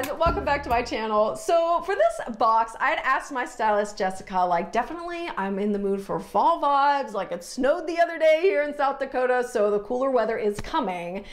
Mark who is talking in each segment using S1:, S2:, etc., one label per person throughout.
S1: guys, welcome back to my channel. So for this box, I had asked my stylist Jessica, like, definitely I'm in the mood for fall vibes. Like, it snowed the other day here in South Dakota, so the cooler weather is coming.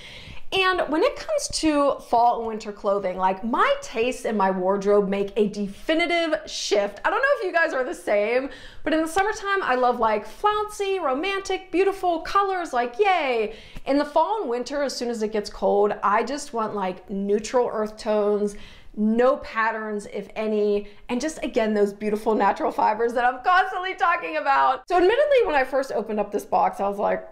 S1: And when it comes to fall and winter clothing, like, my tastes in my wardrobe make a definitive shift. I don't know if you guys are the same, but in the summertime, I love like flouncy, romantic, beautiful colors, like yay. In the fall and winter, as soon as it gets cold, I just want like neutral earth tones, no patterns, if any, and just, again, those beautiful natural fibers that I'm constantly talking about. So admittedly, when I first opened up this box, I was like,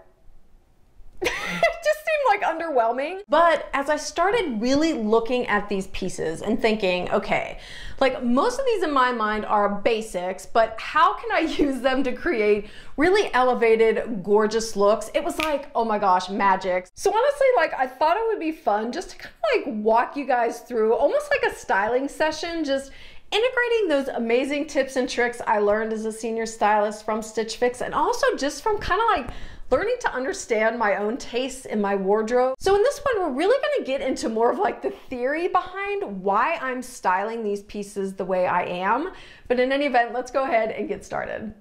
S1: it just seemed like underwhelming. But as I started really looking at these pieces and thinking, okay, like most of these in my mind are basics, but how can I use them to create really elevated, gorgeous looks? It was like, oh my gosh, magic. So honestly, like, I thought it would be fun just to kind of like walk you guys through almost like a styling session, just integrating those amazing tips and tricks I learned as a senior stylist from Stitch Fix, and also just from kind of like learning to understand my own tastes in my wardrobe. So in this one, we're really gonna get into more of like the theory behind why I'm styling these pieces the way I am. But in any event, let's go ahead and get started.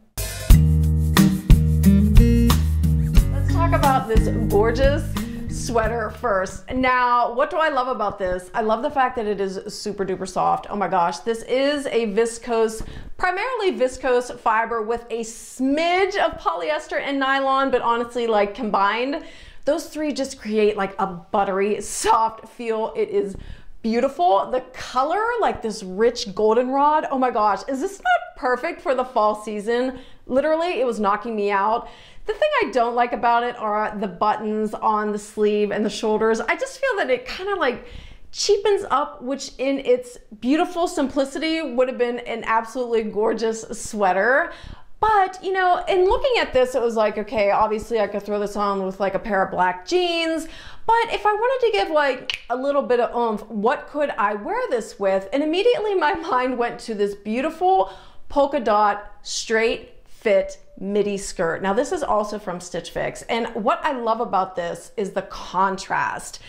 S1: Let's talk about this gorgeous sweater first. Now, what do I love about this? I love the fact that it is super duper soft. Oh my gosh, this is a viscose, primarily viscose fiber with a smidge of polyester and nylon, but honestly, like combined, those three just create like a buttery, soft feel. It is beautiful. The color, like this rich goldenrod, oh my gosh, is this not perfect for the fall season? Literally, it was knocking me out. The thing I don't like about it are the buttons on the sleeve and the shoulders. I just feel that it kind of like cheapens up, which in its beautiful simplicity would have been an absolutely gorgeous sweater. But, you know, in looking at this, it was like, okay, obviously I could throw this on with like a pair of black jeans, but if I wanted to give like a little bit of oomph, what could I wear this with? And immediately my mind went to this beautiful polka dot straight fit midi skirt. Now this is also from Stitch Fix, and what I love about this is the contrast.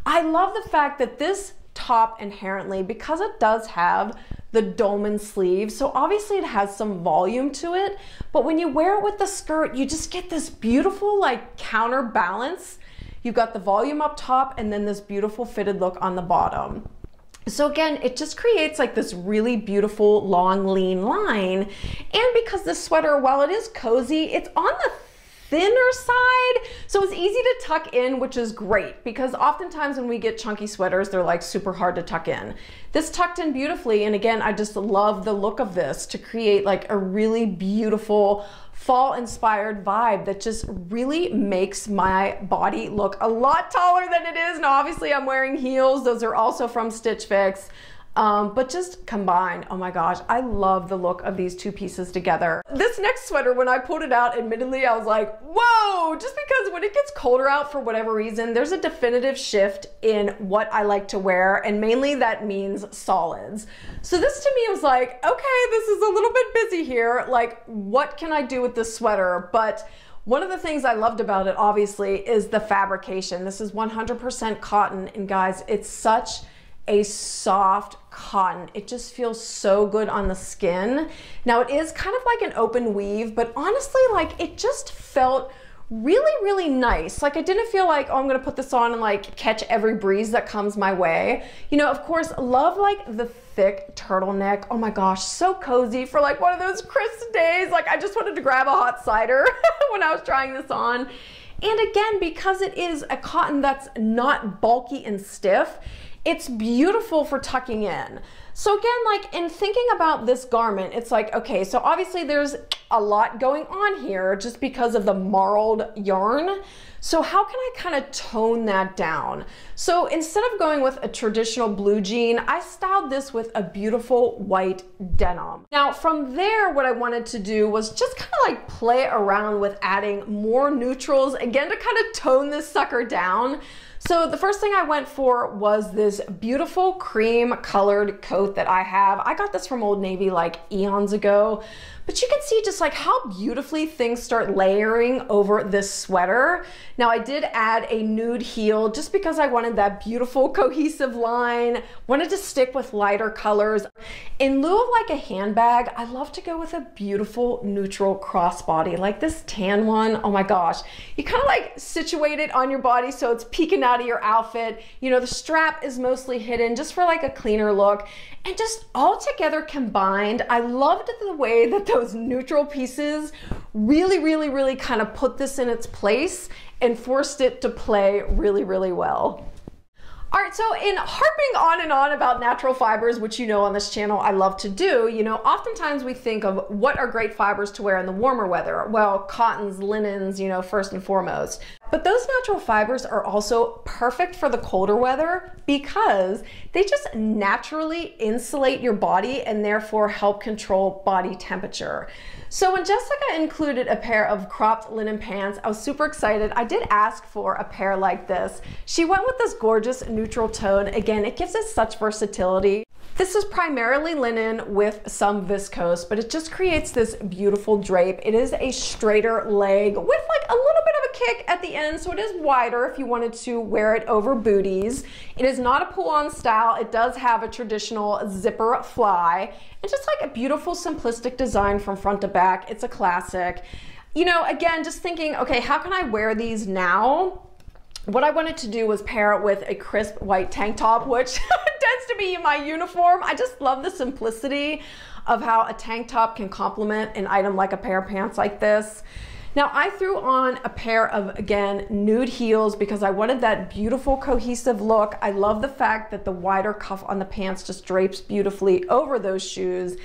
S1: I love the fact that this top inherently, because it does have the Dolman sleeve, so obviously it has some volume to it, but when you wear it with the skirt, you just get this beautiful like counterbalance. You've got the volume up top and then this beautiful fitted look on the bottom. So again, it just creates like this really beautiful long lean line. And because this sweater, while it is cozy, it's on the thinner side, so it's easy to tuck in, which is great because oftentimes when we get chunky sweaters, they're like super hard to tuck in. This tucked in beautifully, and again, I just love the look of this to create like a really beautiful fall inspired vibe that just really makes my body look a lot taller than it is. Now obviously I'm wearing heels, those are also from Stitch Fix. But just combined, oh my gosh, I love the look of these two pieces together. This next sweater, when I pulled it out, admittedly, I was like, whoa, just because when it gets colder out for whatever reason, there's a definitive shift in what I like to wear, and mainly that means solids. So this to me was like, okay, this is a little bit busy here. Like, what can I do with this sweater? But one of the things I loved about it, obviously, is the fabrication. This is 100% cotton, and guys, it's such a soft cotton. It just feels so good on the skin. Now it is kind of like an open weave, but honestly, like it just felt really, really nice. Like I didn't feel like, oh, I'm gonna put this on and like catch every breeze that comes my way. You know, of course, love like the thick turtleneck. Oh my gosh, so cozy for like one of those crisp days. Like I just wanted to grab a hot cider when I was trying this on. And again, because it is a cotton that's not bulky and stiff, it's beautiful for tucking in. So again, like in thinking about this garment, it's like, okay, so obviously there's a lot going on here just because of the marled yarn. So how can I kind of tone that down? So instead of going with a traditional blue jean, I styled this with a beautiful white denim. Now from there, what I wanted to do was just kind of like play around with adding more neutrals, again, to kind of tone this sucker down. So the first thing I went for was this beautiful cream colored coat that I have. I got this from Old Navy like eons ago, but you can see just like how beautifully things start layering over this sweater. Now I did add a nude heel just because I wanted that beautiful cohesive line, wanted to stick with lighter colors. In lieu of like a handbag, I love to go with a beautiful neutral crossbody, like this tan one. Oh my gosh, you kind of like situate it on your body so it's peeking out of your outfit. You know, the strap is mostly hidden just for like a cleaner look. And just all together combined, I loved the way that those neutral pieces really kind of put this in its place and forced it to play really well. All right, so in harping on and on about natural fibers, which you know on this channel I love to do, you know, oftentimes we think of what are great fibers to wear in the warmer weather. Well, cottons, linens, you know, first and foremost. But those natural fibers are also perfect for the colder weather because they just naturally insulate your body and therefore help control body temperature. So when Jessica included a pair of cropped linen pants, I was super excited. I did ask for a pair like this. She went with this gorgeous neutral tone. Again, it gives it such versatility. This is primarily linen with some viscose, but it just creates this beautiful drape. It is a straighter leg with like a little bit of a kick at the end, so it is wider if you wanted to wear it over booties. It is not a pull-on style. It does have a traditional zipper fly. And just like a beautiful simplistic design from front to back. It's a classic. You know, again, just thinking, okay, how can I wear these now? What I wanted to do was pair it with a crisp white tank top, which tends to be my uniform. I just love the simplicity of how a tank top can complement an item like a pair of pants like this. Now I threw on a pair of, again, nude heels because I wanted that beautiful cohesive look. I love the fact that the wider cuff on the pants just drapes beautifully over those shoes.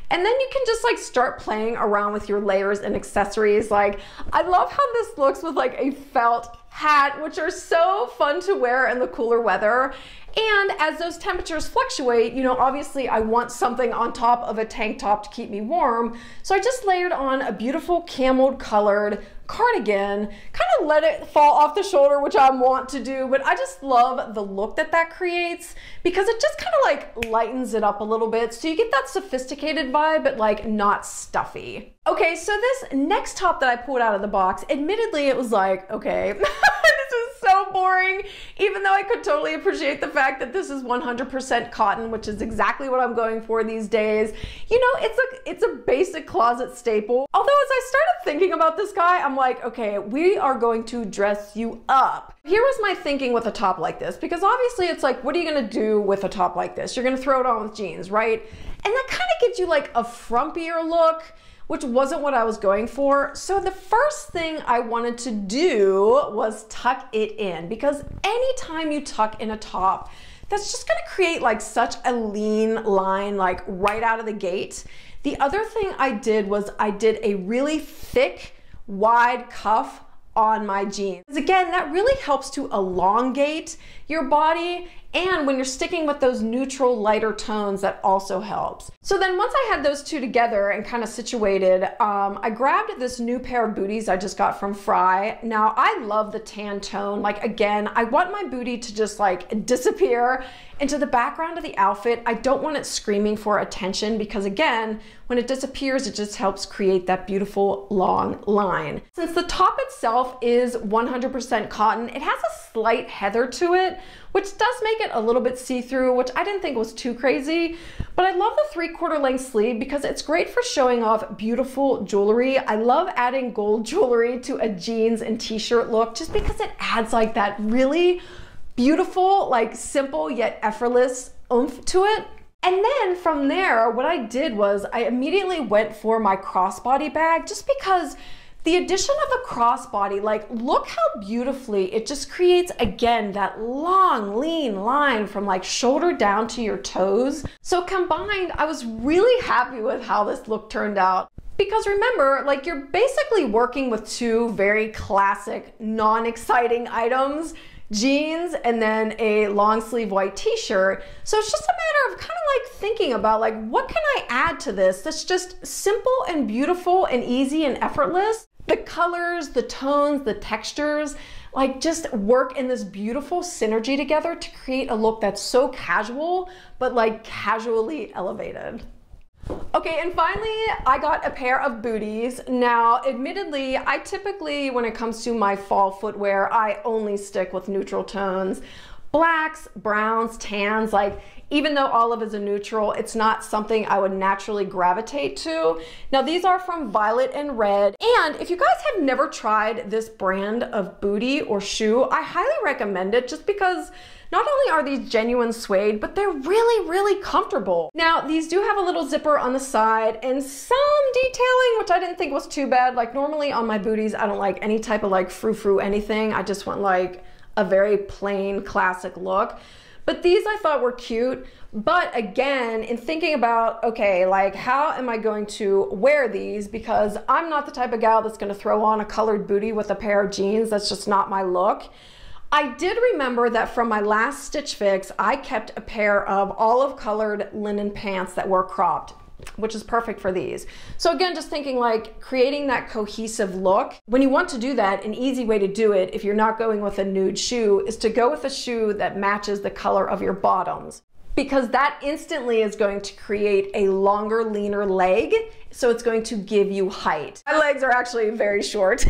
S1: And then you can just like start playing around with your layers and accessories. Like, I love how this looks with like a felt hat, which are so fun to wear in the cooler weather. And as those temperatures fluctuate, you know, obviously I want something on top of a tank top to keep me warm. So I just layered on a beautiful camel colored cardigan, kind of let it fall off the shoulder, which I want to do, but I just love the look that that creates because it just kind of like lightens it up a little bit. So you get that sophisticated vibe, but like not stuffy. Okay, so this next top that I pulled out of the box, admittedly, it was like, okay, this is so boring, even though I could totally appreciate the fact that this is 100% cotton, which is exactly what I'm going for these days. You know, it's a basic closet staple. Although as I started thinking about this guy, I'm like, okay, we are going to dress you up. Here was my thinking with a top like this, because obviously it's like, what are you gonna do with a top like this? You're gonna throw it on with jeans, right? And that kind of gives you like a frumpier look, which wasn't what I was going for. So the first thing I wanted to do was tuck it in, because anytime you tuck in a top, that's just gonna create like such a lean line, like right out of the gate. The other thing I did was I did a really thick, wide cuff on my jeans. Again, that really helps to elongate your body, and when you're sticking with those neutral lighter tones, that also helps. So then once I had those two together and kind of situated, I grabbed this new pair of booties I just got from Fry. Now I love the tan tone. Like, again, I want my booty to just like disappear into the background of the outfit. I don't want it screaming for attention because, again, when it disappears, it just helps create that beautiful long line. Since the top itself is 100% cotton, it has a slight heather to it, which does make it a little bit see-through, which I didn't think was too crazy. But I love the 3/4 length sleeve because it's great for showing off beautiful jewelry. I love adding gold jewelry to a jeans and t-shirt look just because it adds like that really beautiful, like simple yet effortless oomph to it. And then from there, what I did was I immediately went for my crossbody bag, just because the addition of the crossbody, like, look how beautifully it just creates, again, that long, lean line from like shoulder down to your toes. So combined, I was really happy with how this look turned out. Because remember, like, you're basically working with two very classic, non-exciting items: jeans and then a long sleeve white t-shirt. So it's just a matter of kind of like thinking about like, what can I add to this that's just simple and beautiful and easy and effortless? The colors, the tones, the textures, like, just work in this beautiful synergy together to create a look that's so casual, but like casually elevated. Okay, and finally, I got a pair of booties. Now, admittedly, I typically, when it comes to my fall footwear, I only stick with neutral tones. Blacks, browns, tans, like even though olive is a neutral, it's not something I would naturally gravitate to. Now these are from Violet and Red. And if you guys have never tried this brand of booty or shoe, I highly recommend it just because not only are these genuine suede, but they're really, really comfortable. Now, these do have a little zipper on the side and some detailing, which I didn't think was too bad. Like normally on my booties, I don't like any type of like frou-frou anything. I just want like a very plain classic look. But these I thought were cute. But again, in thinking about, okay, like how am I going to wear these? Because I'm not the type of gal that's gonna throw on a colored booty with a pair of jeans. That's just not my look. I did remember that from my last Stitch Fix, I kept a pair of olive colored linen pants that were cropped, which is perfect for these. So again, just thinking like creating that cohesive look. When you want to do that, an easy way to do it if you're not going with a nude shoe is to go with a shoe that matches the color of your bottoms, because that instantly is going to create a longer, leaner leg. So it's going to give you height. My legs are actually very short. So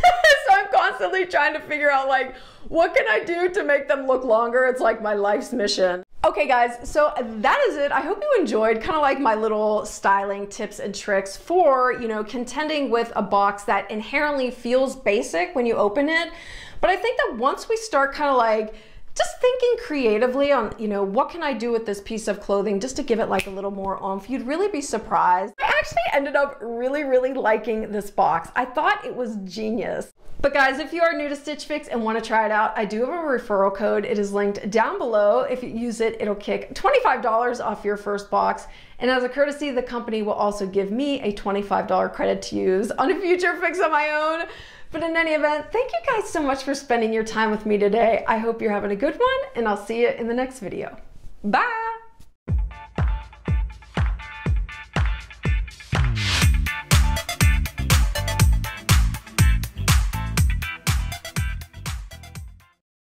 S1: I'm constantly trying to figure out like, what can I do to make them look longer? It's like my life's mission. Okay guys, so that is it. I hope you enjoyed kind of like my little styling tips and tricks for, you know, contending with a box that inherently feels basic when you open it. But I think that once we start kind of like just thinking creatively on, you know, what can I do with this piece of clothing just to give it like a little more oomph, you'd really be surprised. I actually ended up really, really liking this box. I thought it was genius. But guys, if you are new to Stitch Fix and want to try it out, I do have a referral code. It is linked down below. If you use it, it'll kick $25 off your first box. And as a courtesy, the company will also give me a $25 credit to use on a future fix of my own. But in any event, thank you guys so much for spending your time with me today. I hope you're having a good one, and I'll see you in the next video. Bye!